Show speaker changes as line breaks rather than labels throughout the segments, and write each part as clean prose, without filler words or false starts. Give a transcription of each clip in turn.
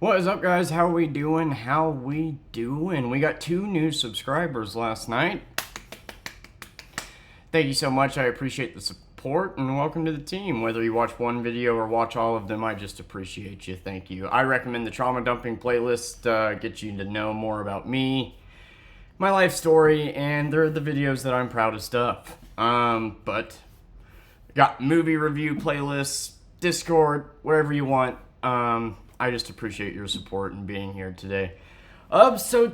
What is up, guys? How we doing? We got 2 new subscribers last night. Thank you so much. I appreciate the support, and welcome to the team. Whether you watch one video or watch all of them, I just appreciate you. Thank you. I recommend the Trauma Dumping playlist. Get you to know more about me, my life story, and they're the videos that I'm proudest of. But got movie review playlists, Discord, wherever you want. I just appreciate your support and being here today. So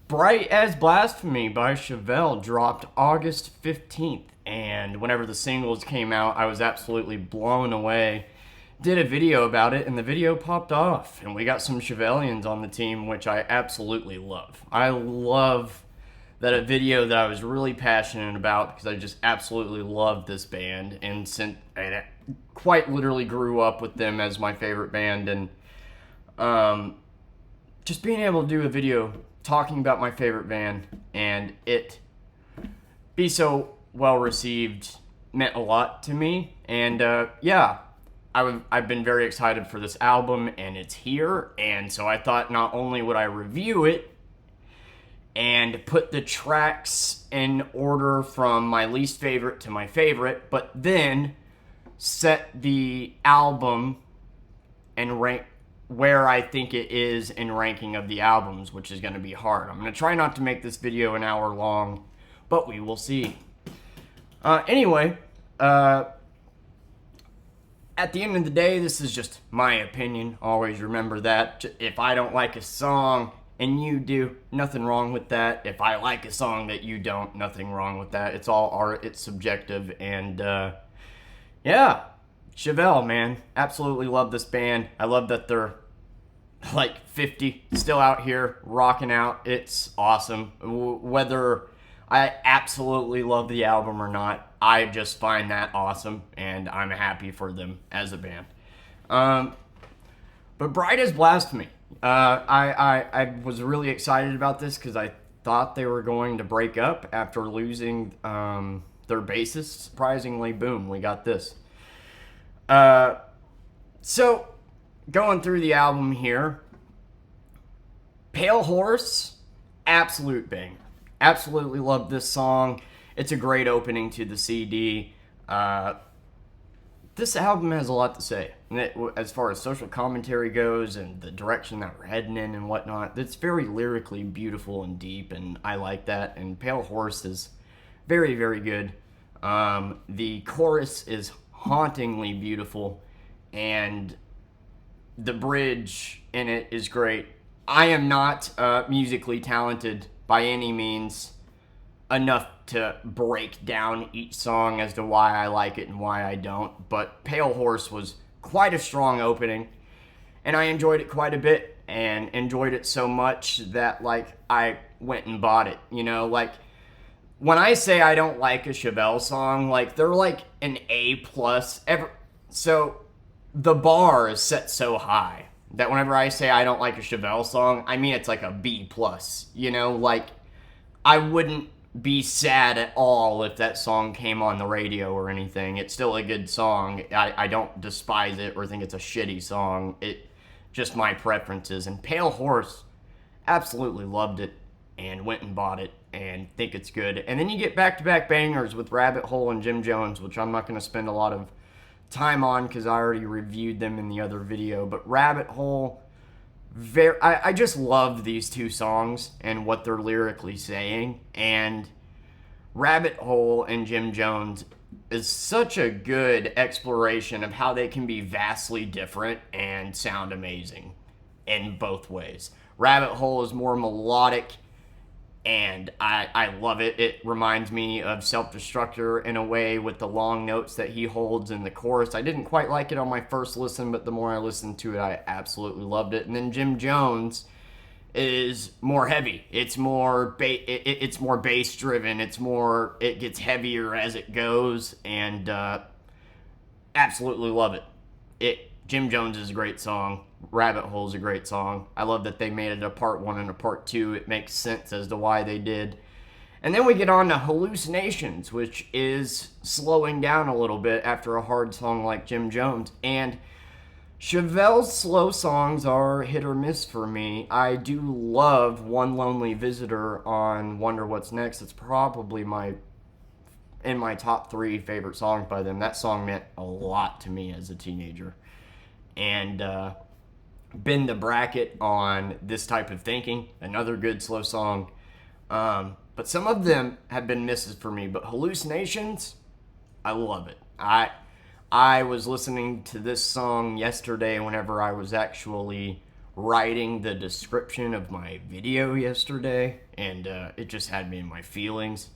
Bright as Blasphemy by Chevelle dropped August 15th, and whenever the singles came out, I was absolutely blown away. Did a video about it, and the video popped off, and we got some Chevellians on the team, which I absolutely love. I love that a video that I was really passionate about, because I just absolutely loved this band, and quite literally grew up with them as my favorite band, and just being able to do a video talking about my favorite band and it be so well received meant a lot to me. And I've been very excited for this album, and it's here. And so I thought not only would I review it and put the tracks in order from my least favorite to my favorite, but then set the album and rank where I think it is in ranking of the albums, which is going to be hard. I'm going to try not to make this video an hour long, but we will see. Anyway, at the end of the day, this is just my opinion. Always remember that. If I don't like a song and you do, nothing wrong with that. If I like a song that you don't, nothing wrong with that. It's all art. It's subjective. And, Chevelle, man. Absolutely love this band. I love that they're like 50, still out here rocking out. It's awesome. Whether I absolutely love the album or not, I just find that awesome, and I'm happy for them as a band. But Bright as Blasphemy. I was really excited about this because I thought they were going to break up after losing their bassist. Surprisingly, boom, we got this. So, going through the album here, Pale Horse, absolute banger. Absolutely love this song. It's a great opening to the CD. This album has a lot to say. As far as social commentary goes and the direction that we're heading in and whatnot, it's very lyrically beautiful and deep, and I like that. And Pale Horse is very, very good. The chorus is hauntingly beautiful, and the bridge in it is great. I am not musically talented by any means enough to break down each song as to why I like it and why I don't, but Pale Horse was quite a strong opening, and I enjoyed it quite a bit, and enjoyed it so much that, I went and bought it, when I say I don't like a Chevelle song, they're like an A+. So the bar is set so high that whenever I say I don't like a Chevelle song, I mean it's like a B+. I wouldn't be sad at all if that song came on the radio or anything. It's still a good song. I don't despise it or think it's a shitty song. It just my preferences. And Pale Horse, absolutely loved it and went and bought it and think it's good. And then you get back-to-back bangers with Rabbit Hole and Jim Jones, which I'm not going to spend a lot of time on because I already reviewed them in the other video. But Rabbit Hole, I just love these two songs and what they're lyrically saying. And Rabbit Hole and Jim Jones is such a good exploration of how they can be vastly different and sound amazing in both ways. Rabbit Hole is more melodic, and I love it. It reminds me of Self-Destructor in a way with the long notes that he holds in the chorus. I didn't quite like it on my first listen, but the more I listened to it, I absolutely loved it. And then Jim Jones is more heavy. It's more it's more bass driven. It gets heavier as it goes, and absolutely love it. Jim Jones is a great song. Rabbit Hole is a great song. I love that they made it a part 1 and a part 2. It makes sense as to why they did. And then we get on to Hallucinations, which is slowing down a little bit after a hard song like Jim Jones. And Chevelle's slow songs are hit or miss for me. I do love One Lonely Visitor on Wonder What's Next. It's probably in my top 3 favorite songs by them. That song meant a lot to me as a teenager. And Bend the Bracket on This Type of Thinking, another good slow song. But some of them have been misses for me. But Hallucinations, I love it. I was listening to this song yesterday whenever I was actually writing the description of my video yesterday, and it just had me in my feelings.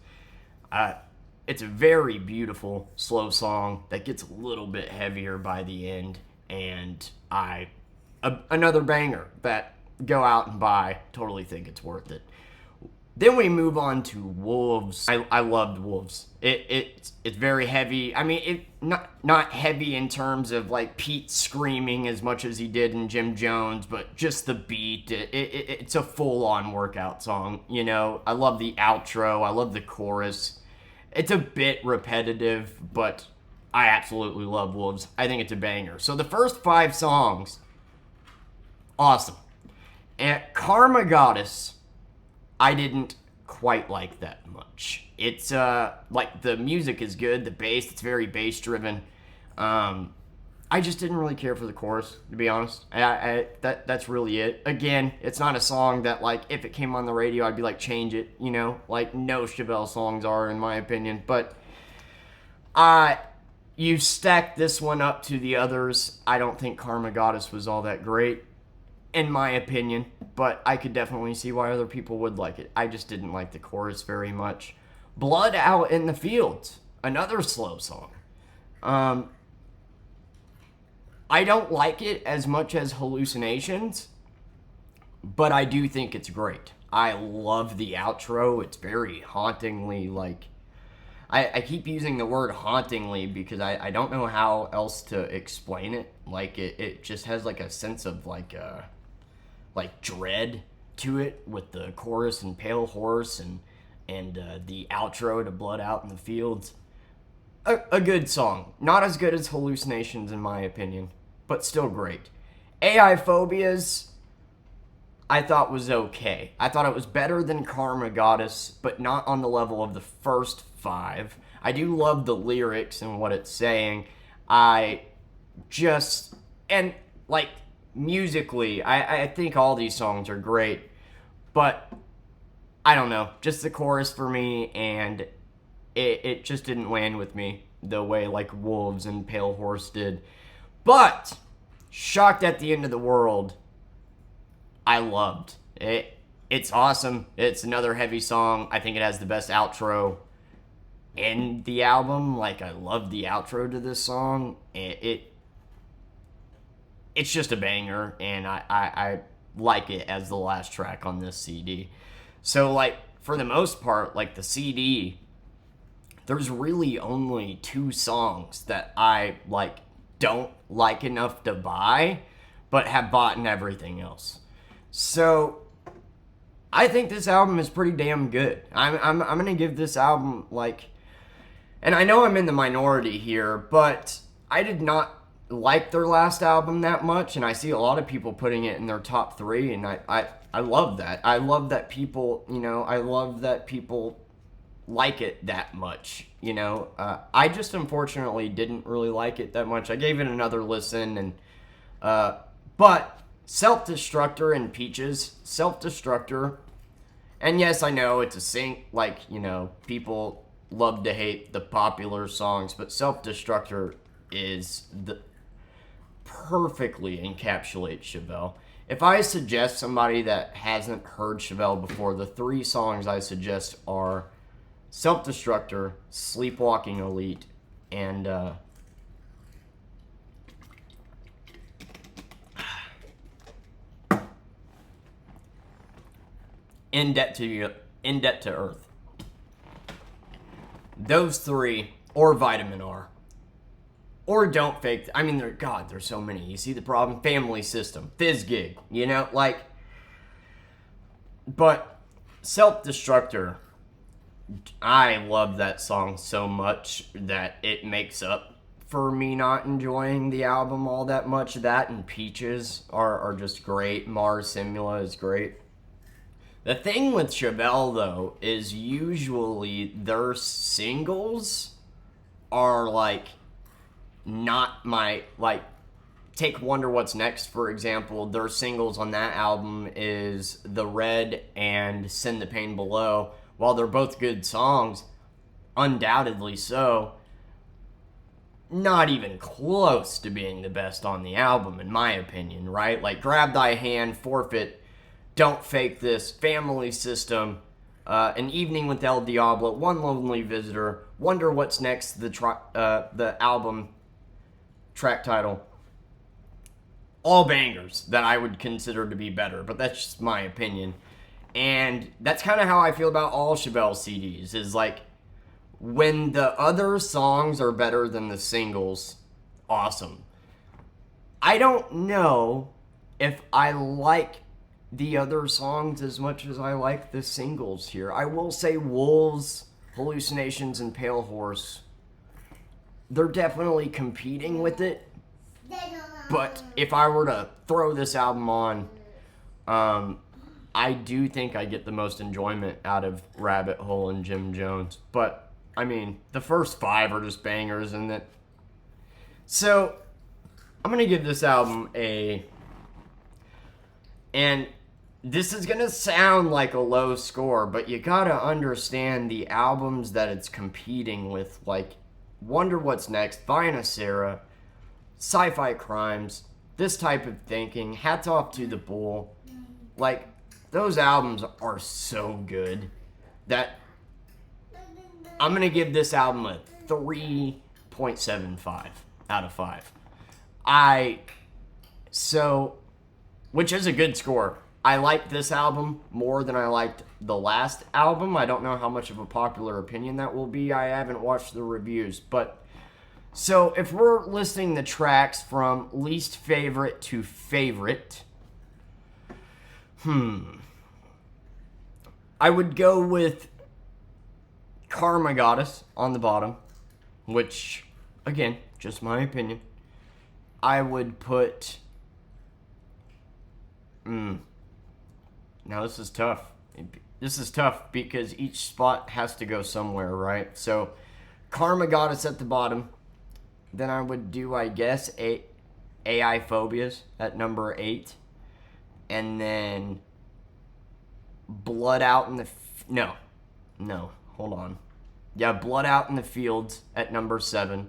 It's a very beautiful, slow song that gets a little bit heavier by the end, and another banger that go out and buy. Totally think it's worth it. Then we move on to Wolves. I loved Wolves. It's very heavy. I mean, it not heavy in terms of like Pete screaming as much as he did in Jim Jones, but just the beat. It's a full-on workout song. You know, I love the outro. I love the chorus. It's a bit repetitive, but I absolutely love Wolves. I think it's a banger. So the first 5 songs, awesome. And Karma Goddess, I didn't quite like that much. It's like the music is good, the bass, it's very bass driven. I just didn't really care for the chorus, to be honest. That's really it. Again, it's not a song that, like, if it came on the radio, I'd be like, change it, you know? Like, no Chevelle songs are, in my opinion. But you stack this one up to the others. I don't think Karma Goddess was all that great, in my opinion. But I could definitely see why other people would like it. I just didn't like the chorus very much. Blood Out in the Fields, another slow song. I don't like it as much as Hallucinations, but I do think it's great. I love the outro. It's very hauntingly, like... I keep using the word hauntingly because I don't know how else to explain it. Like, it just has, like, a sense of, like dread to it with the chorus and Pale Horse and the outro to Blood Out in the Fields. A good song. Not as good as Hallucinations, in my opinion, but still great. AI Phobias, I thought was okay. I thought it was better than Karma Goddess, but not on the level of the first 5. I do love the lyrics and what it's saying. Musically, I think all these songs are great, but I don't know. Just the chorus for me, and it just didn't land with me the way like Wolves and Pale Horse did. But Shocked at the End of the World, I loved it. It's awesome. It's another heavy song. I think it has the best outro in the album. Like, I love the outro to this song. It's just a banger, and I like it as the last track on this CD. So, like, for the most part, like, the CD, there's really only 2 songs that I, like, don't like enough to buy, but have bought in everything else. So, I think this album is pretty damn good. I'm gonna give this album, like... And I know I'm in the minority here, but I did not like their last album that much, and I see a lot of people putting it in their top 3, and I love that. I love that people, I love that people like it that much, I just unfortunately didn't really like it that much. I gave it another listen, and but Self-Destructor and Peaches, Self-Destructor, and yes, I know it's a sync, like, people love to hate the popular songs, but Self-Destructor is the perfectly encapsulates Chevelle. If I suggest somebody that hasn't heard Chevelle before, the 3 songs I suggest are Self-Destructor, Sleepwalking Elite, and In Debt to Earth. Those 3, or Vitamin R. Or Don't Fake... I mean, there's so many. You see the problem? Family System. Fizz Gig. But Self-Destructor, I love that song so much that it makes up for me not enjoying the album all that much. That and Peaches are just great. Mars Simula is great. The thing with Chevelle, though, is usually their singles are, like, not my, like, take Wonder What's Next, for example. Their singles on that album is The Red and Send the Pain Below. While they're both good songs, undoubtedly so, not even close to being the best on the album, in my opinion, right? Like, Grab Thy Hand, Forfeit, Don't Fake This, Family System, An Evening with El Diablo, One Lonely Visitor, Wonder What's Next, the album track title. All bangers that I would consider to be better, but that's just my opinion. And that's kind of how I feel about all Chevelle CDs, is like, when the other songs are better than the singles, awesome. I don't know if I like the other songs as much as I like the singles here. I will say Wolves, Hallucinations, and Pale Horse, they're definitely competing with it. But if I were to throw this album on, I do think I get the most enjoyment out of Rabbit Hole and Jim Jones. But I mean, the first 5 are just bangers, and that. So, I'm gonna give this album a. And this is gonna sound like a low score, but you gotta understand the albums that it's competing with, like Wonder What's Next, Vina Sarah, Sci-Fi Crimes, This Type of Thinking, Hats Off to the Bull. Like, those albums are so good that I'm going to give this album a 3.75 out of 5. Which is a good score. I like this album more than I liked the last album. I don't know how much of a popular opinion that will be. I haven't watched the reviews. But, so if we're listing the tracks from least favorite to favorite, I would go with Karma Goddess on the bottom, which, again, just my opinion. I would put... Now this is tough. This is tough because each spot has to go somewhere, right? So, Karma Goddess at the bottom. Then I would do, I guess, AI Phobias at number 8. And then Blood Out in the... No, hold on. Yeah, Blood Out in the Fields at number 7.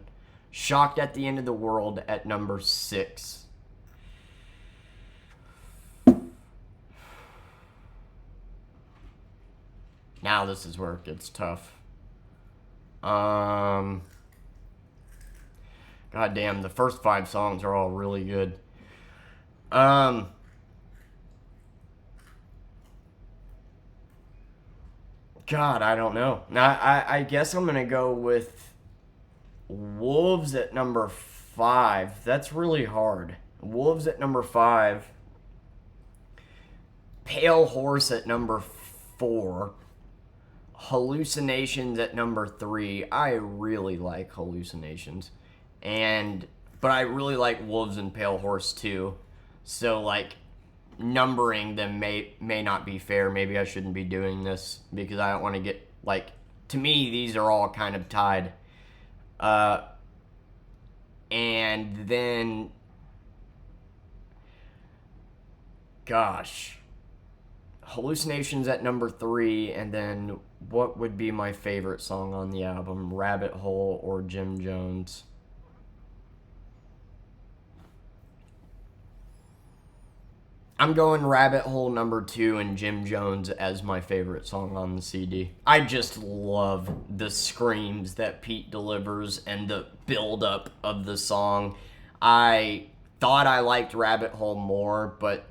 Shocked at the End of the World at number 6. Now this is where it gets tough. God damn, the first 5 songs are all really good. God, I don't know. I guess I'm going to go with Wolves at number 5. That's really hard. Wolves at number 5. Pale Horse at number 4. Hallucinations at number 3. I really like Hallucinations. But I really like Wolves and Pale Horse too. So, like, numbering them may not be fair. Maybe I shouldn't be doing this because I don't want to get, like, to me these are all kind of tied. And then, gosh, Hallucinations at number 3, and then what would be my favorite song on the album, Rabbit Hole or Jim Jones? I'm going Rabbit Hole number 2 and Jim Jones as my favorite song on the CD. I just love the screams that Pete delivers and the build-up of the song. I thought I liked Rabbit Hole more, but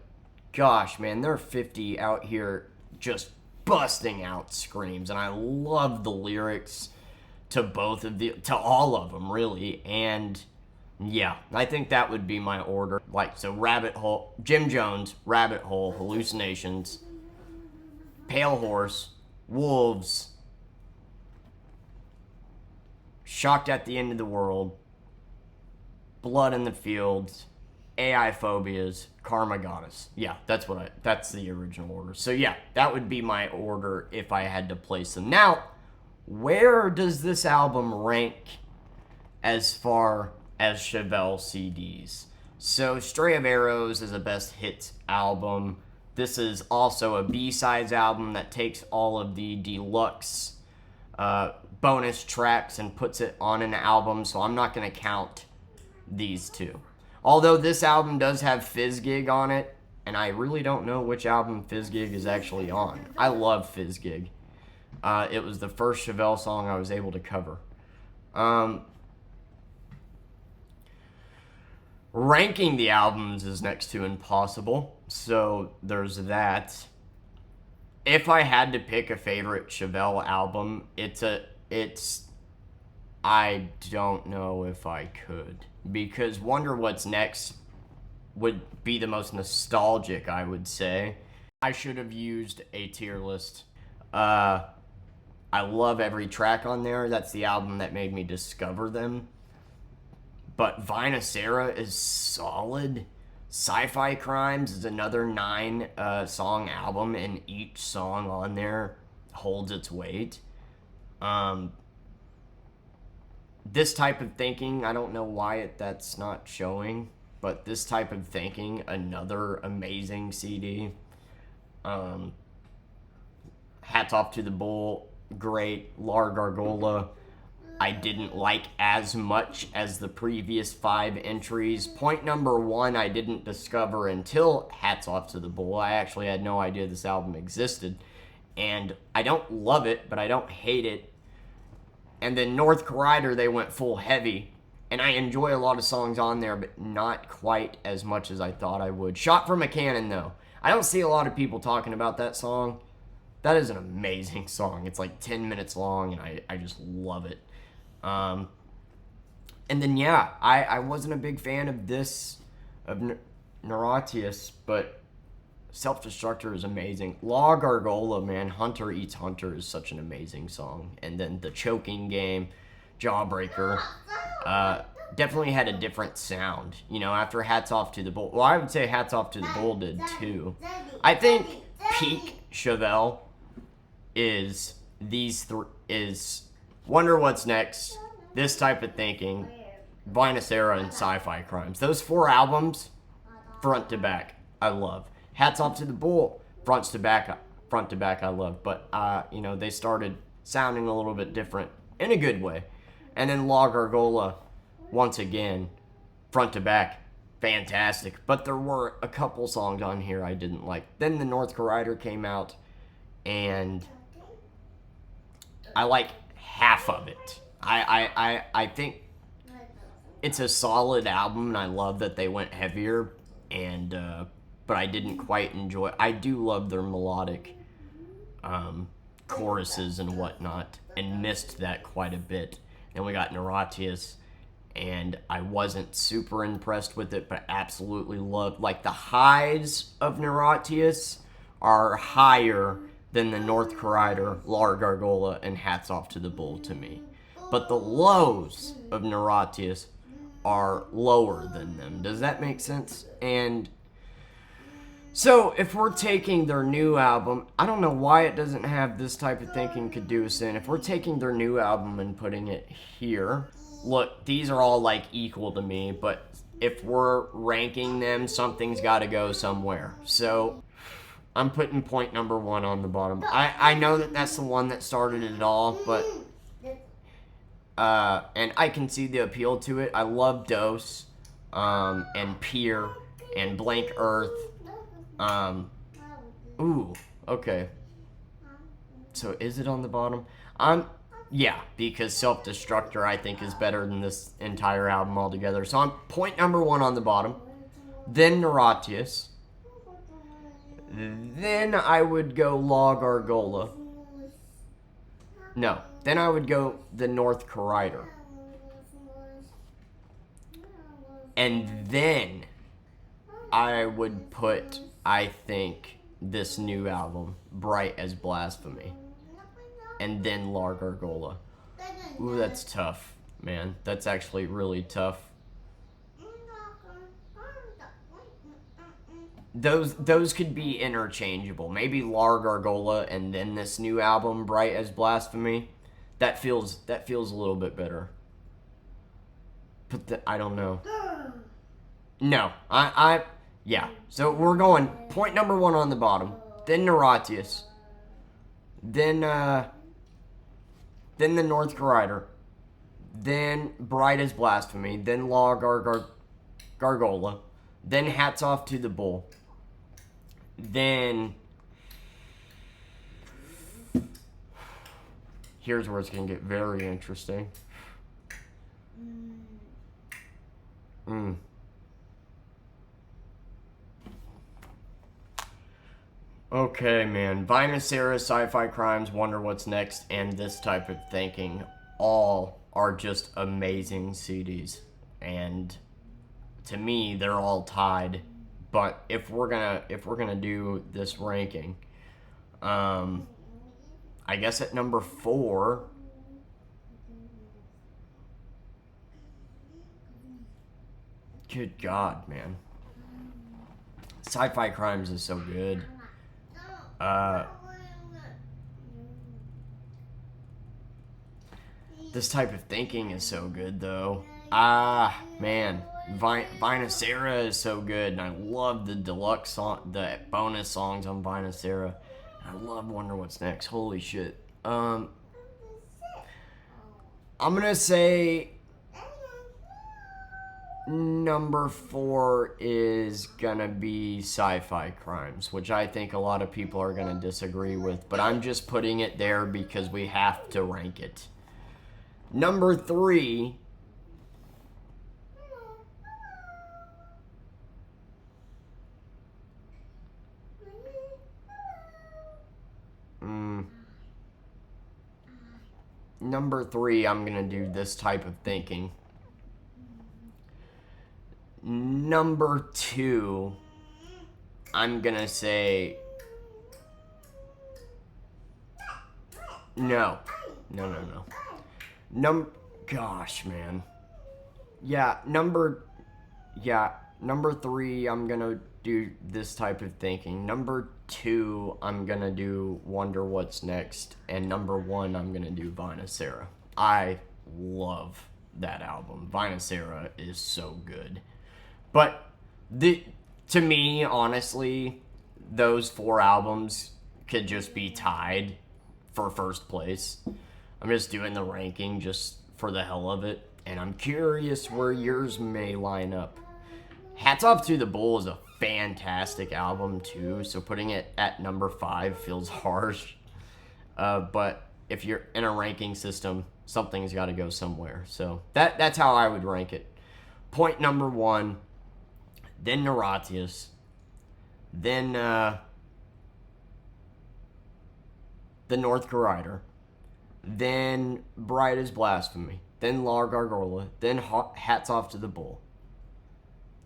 gosh, man, they're 50 out here just busting out screams, and I love the lyrics to all of them, really, and yeah, I think that would be my order. Like, so Rabbit Hole, Jim Jones, Rabbit Hole, Hallucinations, Pale Horse, Wolves, Shocked at the End of the World, Blood in the Fields, AI Phobias, Karma Goddess. Yeah, that's the original order. So yeah, that would be my order if I had to place them. Now, where does this album rank as far as Chevelle CDs? So Stray of Arrows is a best hits album. This is also a B-sides album that takes all of the deluxe bonus tracks and puts it on an album, so I'm not going to count these two. Although this album does have Fizz Gig on it, and I really don't know which album Fizz Gig is actually on. I love Fizz Gig. It was the first Chevelle song I was able to cover. Ranking the albums is next to impossible, so there's that. If I had to pick a favorite Chevelle album, I don't know if I could, because Wonder What's Next would be the most nostalgic, I would say. I should have used a tier list. I love every track on there. That's the album that made me discover them. But Vinacera is solid. Sci-Fi Crimes is another 9-song album, and each song on there holds its weight. This Type of Thinking, I don't know why that's not showing, but This Type of Thinking, another amazing CD. Hats Off to the Bull, great. La Gargola, I didn't like as much as the previous 5 entries. Point number 1, I didn't discover until Hats Off to the Bull. I actually had no idea this album existed. And I don't love it, but I don't hate it. And then North Collider, they went full heavy. And I enjoy a lot of songs on there, but not quite as much as I thought I would. Shot from a Cannon, though. I don't see a lot of people talking about that song. That is an amazing song. It's like 10 minutes long, and I just love it. And then, yeah, I wasn't a big fan of Neuratius, but Self-Destructor is amazing. La Gargola, man, Hunter Eats Hunter is such an amazing song. And then The Choking Game, Jawbreaker, definitely had a different sound. You know, after Hats Off to the Bull. Well, I would say Hats Off to the Bull did too. I think peak Chevelle is Wonder What's Next, This Type of Thinking, Vinacera, and Sci-Fi Crimes. Those 4 albums, front to back, I love. Hats Off to the Bull, front to back, I love. But, they started sounding a little bit different in a good way. And then La Gargola, once again, front to back, fantastic. But there were a couple songs on here I didn't like. Then the North Collider came out, and I like half of it. I think it's a solid album, and I love that they went heavier, and but I didn't quite enjoy it. I do love their melodic choruses and whatnot, and missed that quite a bit. And we got Neuratius, and I wasn't super impressed with it, but absolutely loved. Like, the highs of Neuratius are higher than the North Collider, La Gargola, and Hats Off to the Bull to me. But the lows of Neuratius are lower than them. Does that make sense? And so, if we're taking their new album, I don't know why it doesn't have This Type of Thinking Could Do Us In. If we're taking their new album and putting it here, look, these are all like equal to me, but if we're ranking them, something's got to go somewhere. So, I'm putting point number 1 on the bottom. I know that that's the one that started it all, but and I can see the appeal to it. I love Dose, and Pier, and Blank Earth. Okay. So is it on the bottom? Yeah, because Self-Destructor I think is better than this entire album altogether. So I'm point number 1 on the bottom. Then Neuratius. Then I would go La Gargola. No. Then I would go the North Collider. And then I would put, I think, this new album, Bright, as Blasphemy. And then La Gargola. Ooh, that's tough, man. That's actually really tough. those could be interchangeable. Maybe La Gargola and then this new album, Bright as Blasphemy. That feels a little bit better. But I don't know. No, yeah. So we're going point number 1 on the bottom, then Neuratius, then the North Rider, then Bright as Blasphemy, then La Gargola, then Hats Off to the Bull, then here's where it's going to get very interesting. Okay, man. Vinacera, Sci-Fi Crimes, Wonder What's Next, and This Type of Thinking all are just amazing CDs. And to me, they're all tied. But if we're gonna do this ranking, I guess at number 4. Good God, man. Sci-Fi Crimes is so good. This Type of Thinking is so good, though. Man. Vinacera is so good, and I love the deluxe song, the bonus songs on Vinacera. I love Wonder What's Next. Holy shit. I'm gonna say number 4 is gonna be Sci-Fi Crimes, which I think a lot of people are gonna disagree with, but I'm just putting it there because we have to rank it. Number 3. Number 3, I'm gonna do This Type of Thinking. Number 2, I'm gonna say no. Gosh, man. Number 3, I'm gonna do This Type of Thinking. Number 2, I'm gonna do Wonder What's Next, and number 1, I'm gonna do Vinacera. I love that album. Vinacera is so good. But to me, honestly, those 4 albums could just be tied for first place. I'm just doing the ranking just for the hell of it, and I'm curious where yours may line up. Hats Off to the Bull is a fantastic album too, so putting it at number 5 feels harsh. But if you're in a ranking system, something's got to go somewhere. So that's how I would rank it. Point number 1, then Neuratius, then the North Rider, then Bright as Blasphemy, then La Gargola, then Hats Off to the Bull,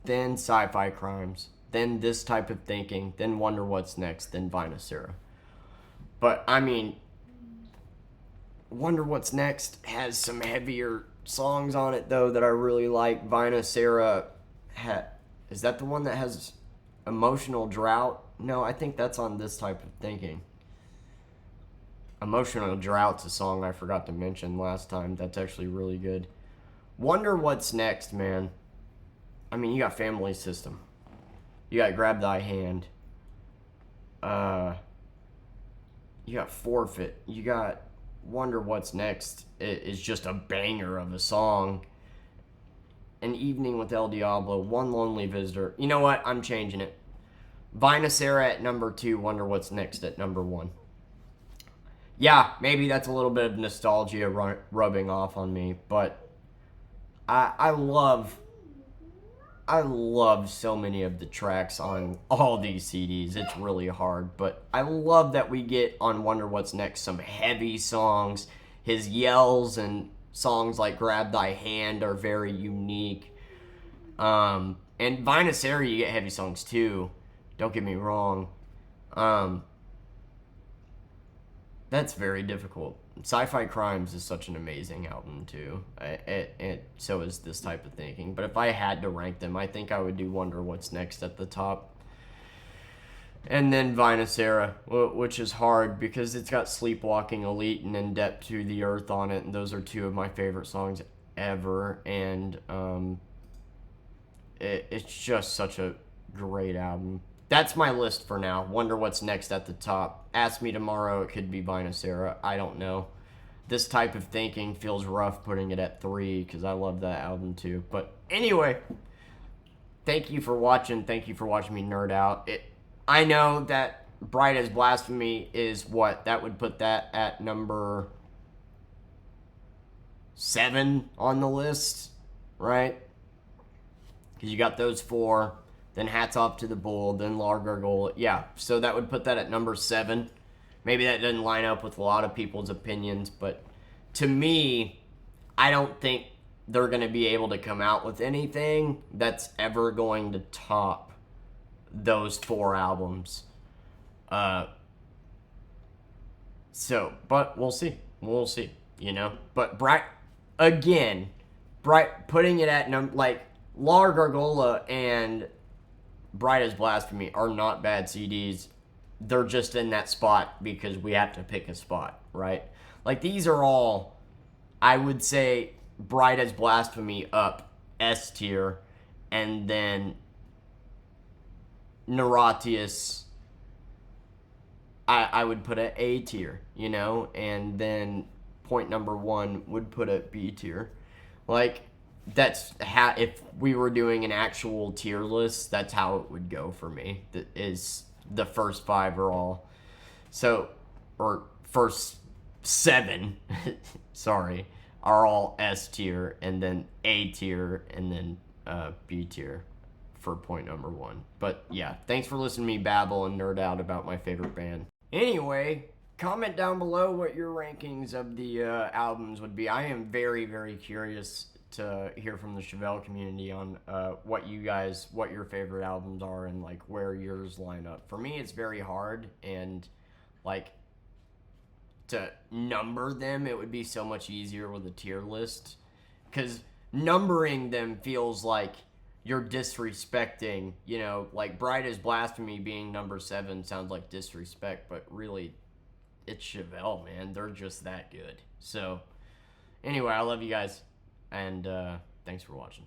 then Sci-Fi Crimes, then This Type of Thinking, then Wonder What's Next, then Vinacera. But, I mean, Wonder What's Next has some heavier songs on it, though, that I really like. Vinacera, is that the one that has Emotional Drought? No, I think that's on This Type of Thinking. Emotional Drought's a song I forgot to mention last time. That's actually really good. Wonder What's Next, man. I mean, you got Family System. You got Grab Thy Hand. You got Forfeit. You got Wonder What's Next. It is just a banger of a song. An Evening with El Diablo. One Lonely Visitor. You know what? I'm changing it. Vinacera at number 2. Wonder What's Next at number 1. Yeah, maybe that's a little bit of nostalgia rubbing off on me, but I love so many of the tracks on all these CDs. It's really hard, but I love that we get on Wonder What's Next some heavy songs. His yells and songs like Grab Thy Hand are very unique. And Vinacera, you get heavy songs too. Don't get me wrong. That's very difficult. Sci-Fi Crimes is such an amazing album too. So is This Type of Thinking. But if I had to rank them, I think I would do Wonder What's Next at the top. And then Vinacera, which is hard because it's got Sleepwalking Elite and In Depth to the Earth on it, and those are two of my favorite songs ever. And it's just such a great album. That's my list for now. Wonder what's next at the top. Ask me tomorrow, it could be Vinacera. I don't know. This type of thinking feels rough putting it at 3 because I love that album too. But anyway, thank you for watching. Thank you for watching me nerd out. I know that Bright as Blasphemy is what? That would put that at number 7 on the list, right? Because you got those 4, then Hats Off to the Bull, then La Gargoyle. Yeah, so that would put that at number 7. Maybe that doesn't line up with a lot of people's opinions, but to me, I don't think they're going to be able to come out with anything that's ever going to top those 4 albums. But we'll see. We'll see, you know? But Bright, putting it at like La Gargoyle and Bright as Blasphemy are not bad CDs. They're just in that spot because we have to pick a spot, right? Like, these are all, I would say, Bright as Blasphemy up S tier, and then Neuratius I would put at A tier, you know, and then Point Number 1 would put at B tier. Like, that's how, if we were doing an actual tier list, that's how it would go for me. That is, the first 5 are all, so, or first 7, sorry, are all S tier, and then A tier, and then B tier for Point Number 1. But yeah, thanks for listening to me babble and nerd out about my favorite band. Anyway, comment down below what your rankings of the albums would be. I am very, very curious to hear from the Chevelle community on what your favorite albums are and like where yours line up. For me, it's very hard, and like to number them, it would be so much easier with a tier list, because numbering them feels like you're disrespecting, you know, like Bright as Blasphemy being number 7 sounds like disrespect, but really, it's Chevelle, man. They're just that good. So, anyway, I love you guys, and thanks for watching.